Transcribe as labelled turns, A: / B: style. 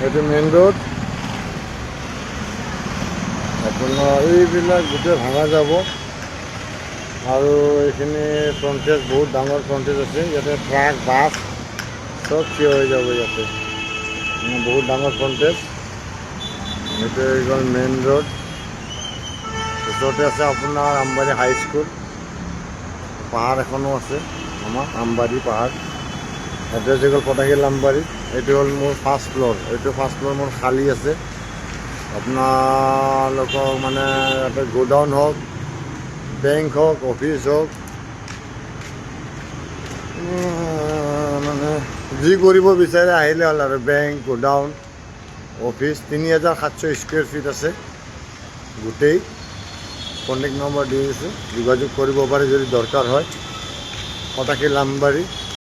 A: এইটো main road. আপোনাৰ এইবিলাক গোটেই ভাঙা যাব আৰু এইখিনি ফ্ৰণ্টেজ বহুত ডাঙৰ ফ্ৰণ্টেজ আছে। ইয়াতে ট্ৰাক বাছ চব থিয় হৈ যাব ইয়াতে, বহুত ডাঙৰ ফ্ৰণ্টেজ। এইটো হৈ গ'ল মেইন ৰোড। ওচৰতে আছে আপোনাৰ আমবাৰী হাইস্কুল, পাহাৰ এখনো আছে আমাৰ আমবাৰী পাহাৰ। এড্ৰেছ হৈ গ'ল পটাশিল আমবাৰী। এইটো হ'ল মোৰ ফাৰ্ষ্ট ফ্ল'ৰ। এইটো ফাৰ্ষ্ট ফ্ল'ৰ মোৰ খালী আছে। আপোনালোকক মানে ইয়াতে গোডাউন হওক, বেংক হওক, অফিচ হওক, মানে যি কৰিব বিচাৰে আহিলে হ'ল আৰু। Bank, godown, office 3700 square feet আছে গোটেই। কণ্টেক্ট নম্বৰ দি দিছোঁ, যোগাযোগ কৰিব পাৰে যদি দৰকাৰ হয়। পটাশিল আমবাৰী।